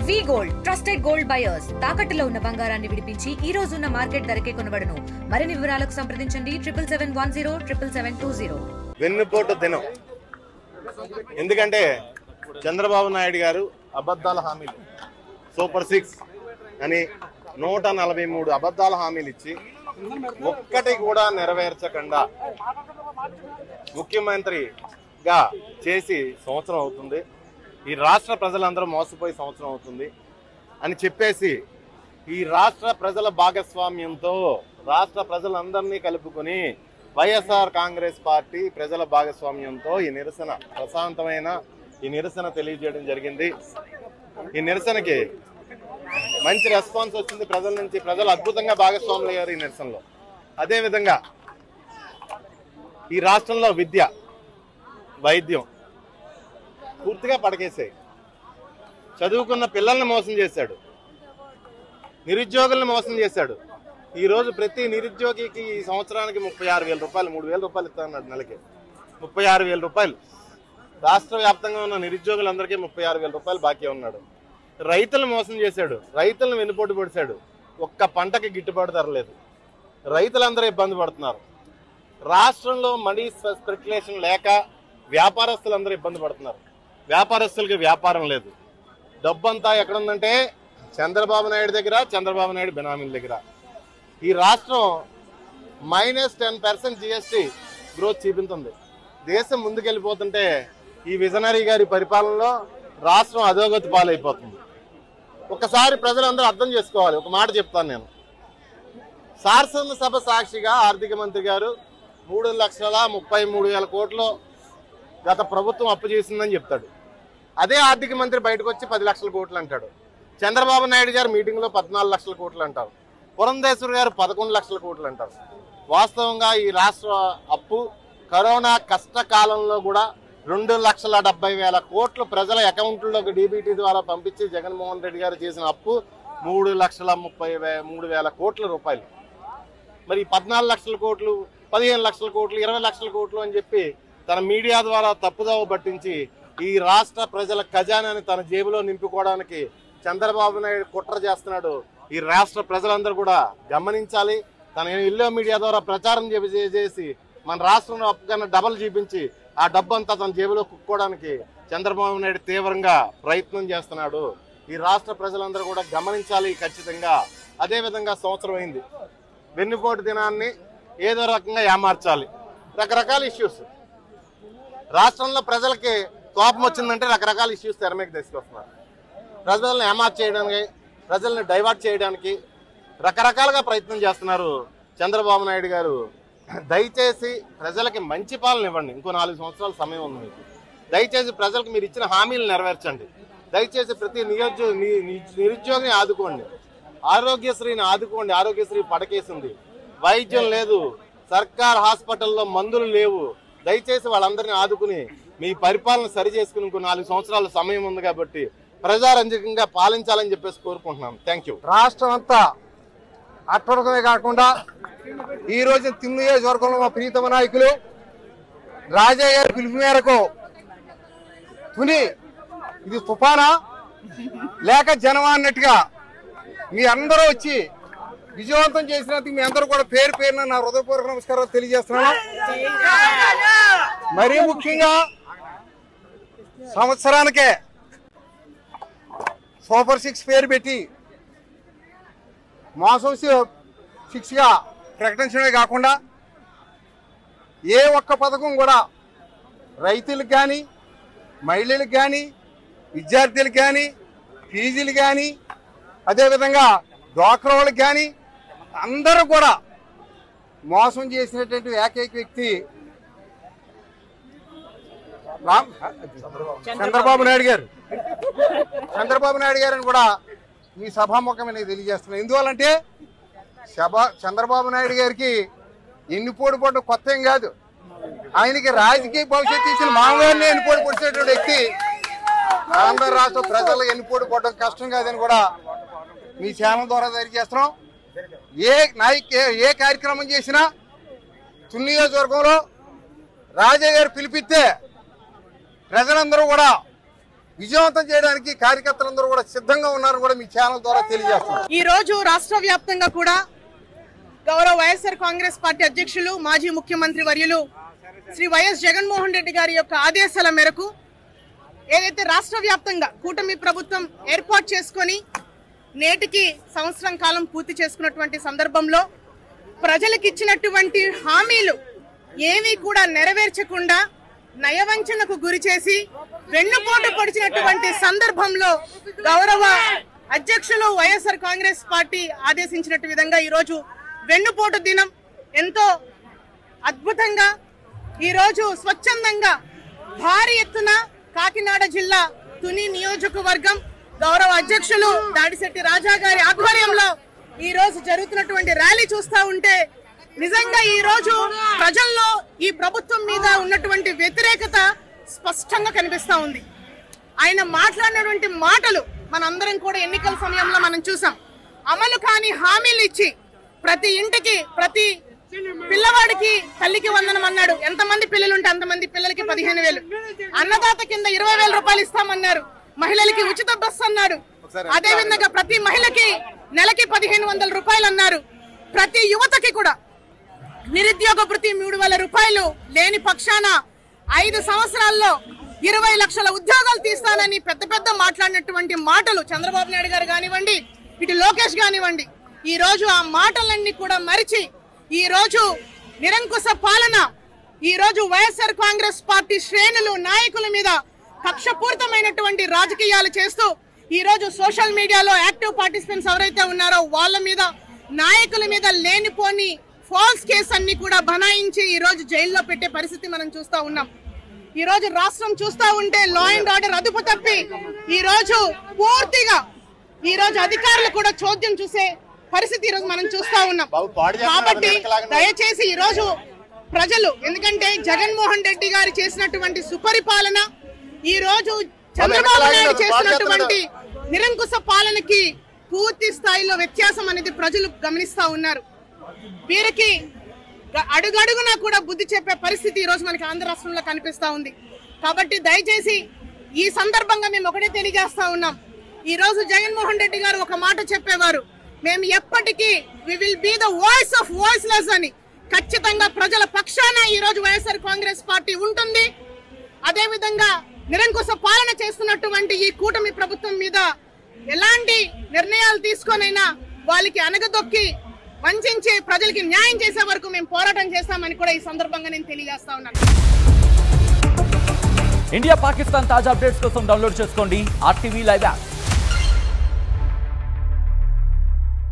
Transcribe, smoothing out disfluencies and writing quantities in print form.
వి gold trusted gold buyers తాకట్టులో ఉన్న బంగారాన్ని విడిపించి ఈ రోజు ఉన్న మార్కెట్ ధరకే కొనబడును. మరిన్ని వివరాలకు సంప్రదించండి 77107720. వెన్నుపోటు దినం. ఎందుకంటే చంద్రబాబు నాయుడు గారు అబద్ధాల హామీలు సూపర్ 6 అని 143 అబద్ధాల హామీలు ఇచ్చి ఒక్కటి కూడా నెరవేర్చకుండా ముఖ్యమంత్రిగా చేసి సంవత్సరం అవుతుంది. ఈ రాష్ట్ర ప్రజలందరూ మోసపోయి సంవత్సరం అవుతుంది అని చెప్పేసి ఈ రాష్ట్ర ప్రజల భాగస్వామ్యంతో రాష్ట్ర ప్రజలందరినీ కలుపుకొని వైఎస్ఆర్ కాంగ్రెస్ పార్టీ ప్రజల భాగస్వామ్యంతో ఈ నిరసన ప్రశాంతమైన ఈ నిరసన తెలియజేయడం జరిగింది. ఈ నిరసనకి మంచి రెస్పాన్స్ వచ్చింది ప్రజల నుంచి. ప్రజలు అద్భుతంగా భాగస్వాములు అయ్యారు ఈ నిరసనలో. అదేవిధంగా ఈ రాష్ట్రంలో విద్య, వైద్యం పూర్తిగా పడకేసాయి. చదువుకున్న పిల్లల్ని మోసం చేశాడు, నిరుద్యోగులను మోసం చేశాడు. ఈరోజు ప్రతి నిరుద్యోగికి ఈ సంవత్సరానికి 36,000 రూపాయలు, 3,000 రూపాయలు ఇస్తానన్నాడు నెలకి. 36,000 రూపాయలు. రాష్ట్ర వ్యాప్తంగా ఉన్న నిరుద్యోగులందరికీ 36,000 రూపాయలు బాకీ ఉన్నాడు. రైతులను మోసం చేశాడు, రైతులను వెన్నుపోటు పొడిచాడు. ఒక్క పంటకి గిట్టుబాటు ధర లేదు. రైతులందరూ ఇబ్బంది పడుతున్నారు. రాష్ట్రంలో మనీ స్పెక్యులేషన్ లేక వ్యాపారస్తులందరూ ఇబ్బంది పడుతున్నారు. వ్యాపారస్తులకి వ్యాపారం లేదు. డబ్బంతా ఎక్కడుందంటే చంద్రబాబు నాయుడు దగ్గర, చంద్రబాబు నాయుడు బెనామీల దగ్గర. ఈ రాష్ట్రం -10% జిఎస్టీ గ్రోత్ చూపించింది. దేశం ముందుకెళ్ళిపోతుంటే ఈ విజనరీ గారి పరిపాలనలో రాష్ట్రం అధోగతి పాలైపోతుంది. ఒకసారి ప్రజలందరూ అర్థం చేసుకోవాలి. ఒక మాట చెప్తాను నేను. శాసనసభ సాక్షిగా ఆర్థిక మంత్రి గారు 3,33,000 కోట్లు గత ప్రభుత్వం అప్పు చేసిందని చెప్తాడు. అదే ఆర్థిక మంత్రి బయటకు వచ్చి 10 లక్షల కోట్లు అంటాడు. చంద్రబాబు నాయుడు గారు మీటింగ్లో 14 లక్షల కోట్లు అంటారు. పురంధేశ్వరి గారు 11 లక్షల కోట్లు అంటారు. వాస్తవంగా ఈ రాష్ట్ర అప్పు కరోనా కష్టకాలంలో కూడా 2,70,000 కోట్లు ప్రజల అకౌంట్లోకి డీబీటీ ద్వారా పంపించి జగన్మోహన్ రెడ్డి గారు చేసిన అప్పు 3,33,000 కోట్ల రూపాయలు. మరి 14 లక్షల కోట్లు, 15 లక్షల కోట్లు, 20 లక్షల కోట్లు అని చెప్పి తన మీడియా ద్వారా తప్పుదోవ పట్టించి ఈ రాష్ట్ర ప్రజల ఖజానాని తన జేబులో నింపుకోవడానికి చంద్రబాబు నాయుడు కుట్ర చేస్తున్నాడు. ఈ రాష్ట్ర ప్రజలందరూ కూడా గమనించాలి. తన ఇల్లు మీడియా ద్వారా ప్రచారం చేసి మన రాష్ట్రంలో అప్పు కన్నా డబల్ చూపించి ఆ డబ్బంతా తన జేబులో కుక్కోవడానికి చంద్రబాబు నాయుడు తీవ్రంగా ప్రయత్నం చేస్తున్నాడు. ఈ రాష్ట్ర ప్రజలందరూ కూడా గమనించాలి ఖచ్చితంగా. అదేవిధంగా సంవత్సరం అయింది. వెన్నుపోటు దినాన్ని ఏదో రకంగా ఏమార్చాలి. రకరకాల ఇష్యూస్ రాష్ట్రంలో ప్రజలకి కోపం వచ్చిందంటే రకరకాల ఇష్యూస్ తెర మీద తీసుకొస్తున్నారు. ప్రజలను ఏమార్చ్ చేయడానికి, ప్రజల్ని డైవర్ట్ చేయడానికి రకరకాలుగా ప్రయత్నం చేస్తున్నారు చంద్రబాబు నాయుడు గారు. దయచేసి ప్రజలకి మంచి పాలన ఇవ్వండి. ఇంకో 4 సంవత్సరాల సమయం ఉంది మీకు. దయచేసి ప్రజలకు మీరు ఇచ్చిన హామీలు నెరవేర్చండి. దయచేసి ప్రతి నిరుద్యోగిని ఆదుకోండి. ఆరోగ్యశ్రీని ఆదుకోండి. ఆరోగ్యశ్రీ పడకేసింది. వైద్యం లేదు. సర్కార్ హాస్పిటల్లో మందులు లేవు. దయచేసి వాళ్ళందరినీ ఆదుకుని మీ పరిపాలన సరి చేసుకుని ఇంకో 4 సంవత్సరాల సమయం ఉంది కాబట్టి ప్రజారంజకంగా పాలించాలని చెప్పేసి కోరుకుంటున్నాం. Thank you. రాష్ట్రం అంతా అట్టడకమే కాకుండా ఈ రోజు తిమ్ము నియోజకవర్గంలో మా ప్రీతమ నాయకులు రాజయ్య గారి పిలుపు మేరకు తుని ఇది తుఫానా లేక జనమా అన్నట్టుగా మీ అందరూ వచ్చి విజయవంతం చేసినందుకు మీ అందరూ కూడా పేరు పేరున నా హృదయపూర్వక నమస్కారాలు తెలియజేస్తున్నాను. మరీ ముఖ్యంగా సంవత్సరానికే సూపర్ 6 పేరు పెట్టి మోసం 6గా ప్రకటించడమే కాకుండా ఏ ఒక్క పథకం కూడా రైతులకు కానీ, మహిళలకు కానీ, విద్యార్థులకు కానీ, ఫీజులు కానీ, అదేవిధంగా డ్వాక్రా వాళ్ళకి కానీ అందరూ కూడా మోసం చేసినటువంటి ఏకైక వ్యక్తి చంద్రబాబు నాయుడు గారు. చంద్రబాబు నాయుడు గారిని కూడా ఈ సభాముఖంగా తెలియజేస్తున్నాను. ఎందువల్లంటే చంద్రబాబు నాయుడు గారికి ఎన్నిపోటు పడ్డ కొత్త ఏం కాదు. ఆయనకి రాజకీయ భవిష్యత్తు ఇచ్చిన మామగారిని ఎన్నిపోటు పొడిచేటువంటి వ్యక్తి. ఆంధ్ర రాష్ట్ర ప్రజలు ఎన్నిపోటు పడడం కష్టం కాదని కూడా మీ ఛానల్ ద్వారా తెలియజేస్తున్నాం. ఏ కార్యక్రమం చేసినా తుని నియోజకవర్గంలో రాజయ్య గారు పిలిపిస్తే ప్రజలందరూ కూడా విజయవంతం చేయడానికి కార్యకర్తలందరూ కూడా సిద్ధంగా ఉన్నారని కూడా మీ ఛానల్ ద్వారా తెలియజేస్తున్నారు. ఈ రోజు రాష్ట్ర వ్యాప్తంగా కూడా గౌరవ వైఎస్ఆర్ కాంగ్రెస్ పార్టీ అధ్యక్షులు మాజీ ముఖ్యమంత్రి వర్యులు శ్రీ వైఎస్ జగన్మోహన్ రెడ్డి గారి యొక్క ఆదేశాల మేరకు ఏదైతే రాష్ట్ర వ్యాప్తంగా కూటమి ప్రభుత్వం ఏర్పాటు చేసుకొని నేటికి సంవత్సరం కాలం పూర్తి చేసుకున్నటువంటి సందర్భంలో ప్రజలకు ఇచ్చినటువంటి హామీలు ఏమీ కూడా నెరవేర్చకుండా నయవంచనకు గురి చేసి వెన్నుపోటు పొడిచినటువంటి సందర్భంలో గౌరవ అధ్యక్షులు వైఎస్ఆర్ కాంగ్రెస్ పార్టీ ఆదేశించినట్టు విధంగా ఈరోజు వెన్నుపోటు దినం ఎంతో అద్భుతంగా ఈరోజు స్వచ్ఛందంగా భారీ ఎత్తున కాకినాడ జిల్లా తుని నియోజకవర్గం గౌరవ అధ్యక్షులు దాడిశెట్టి రాజా గారి ఆధ్వర్యంలో ఈ రోజు జరుగుతున్నటువంటి ర్యాలీ చూస్తా ఉంటే నిజంగా ఈ రోజు ప్రజల్లో ఈ ప్రభుత్వం మీద ఉన్నటువంటి వ్యతిరేకత స్పష్టంగా కనిపిస్తా ఉంది. ఆయన మాట్లాడినటువంటి మాటలు మనందరం కూడా ఎన్నికల సమయంలో మనం చూసాం. అమలు కాని హామీలు ఇచ్చి ప్రతి ఇంటికి ప్రతి పిల్లవాడికి తల్లికి వందనం అన్నాడు. ఎంతమంది పిల్లలు ఉంటే అంతమంది పిల్లలకి 15,000. అన్నదాత కింద 20,000 రూపాయలు ఇస్తామన్నారు. మహిళలకి ఉచిత బస్సు అన్నాడు. అదే విధంగా ప్రతి మహిళకి నెలకి 1,500 రూపాయలు అన్నారు. ప్రతి యువతకి కూడా నిరుద్యోగ భృతి 3,000 రూపాయలు లేని పక్షాన 5 సంవత్సరాల్లో 20 లక్షల ఉద్యోగాలు తీస్తానని పెద్ద పెద్ద మాట్లాడినటువంటి మాటలు చంద్రబాబు నాయుడు గారు కానివ్వండి, ఇటు లోకేష్ కానివ్వండి, ఈ రోజు ఆ మాటలన్నీ కూడా మరిచి ఈ రోజు నిరంకుశ పాలన, ఈ రోజు వైఎస్ఆర్ కాంగ్రెస్ పార్టీ శ్రేణులు నాయకుల మీద కక్షపూరితమైనటువంటి రాజకీయాలు చేస్తూ ఈ రోజు సోషల్ మీడియాలో యాక్టివ్ పార్టిసిపెంట్స్ ఎవరైతే ఉన్నారో వాళ్ళ మీద, నాయకుల మీద లేనిపోని ఫాల్స్ కేసు అన్ని కూడా బనాయించి ఈ రోజు జైల్లో పెట్టే పరిస్థితి మనం చూస్తా ఉన్నాం. ఈ రోజు రాష్ట్రం చూస్తా ఉంటే లా అండ్ ఆర్డర్ అదుపు తప్పి ఈ రోజు పూర్తిగా ఈ రోజు అధికారులు కూడా చోద్యం చూసే పరిస్థితి ఈ రోజు మనం చూస్తా ఉన్నాం. కాబట్టి దయచేసి ఈ రోజు ప్రజలు, ఎందుకంటే జగన్మోహన్ రెడ్డి గారు చేసినటువంటి సుపరిపాలన, ఈ రోజు చంద్రబాబు నాయుడు చేసినటువంటి నిరంకుశ పాలనకి పూర్తి స్థాయిలో వ్యత్యాసం అనేది ప్రజలు గమనిస్తా ఉన్నారు. వీరికి అడుగడుగునా కూడా బుద్ధి చెప్పే పరిస్థితి ఈ రోజు మనకి ఆంధ్ర రాష్ట్రంలో కనిపిస్తా ఉంది. కాబట్టి దయచేసి ఈ సందర్భంగా మేము ఒకటే తెలియజేస్తా ఉన్నాం. ఈ రోజు జగన్మోహన్ రెడ్డి గారు ఒక మాట చెప్పేవారు, మేము ఎప్పటికీ we will be the voice of voiceless అని. ఖచ్చితంగా ప్రజల పక్షాన ఈ రోజు వైఎస్ఆర్ కాంగ్రెస్ పార్టీ ఉంటుంది. అదే విధంగా నిరంకుశ పాలన చేస్తున్నటువంటి ఈ కూటమి ప్రభుత్వం మీద ఎలాంటి నిర్ణయాలు తీసుకొనైనా వాళ్ళకి అనగదొక్కి వంచి ప్రజలకి న్యాయం చేసే వరకు మేము పోరాటం చేస్తామని కూడా ఈ సందర్భంగా నేను తెలియజేస్తా ఉన్నాను. ఇండియా పాకిస్తాన్ తాజా అప్డేట్స్ కోసం డౌన్లోడ్ చేసుకోండి RTV లైవ్ యాప్.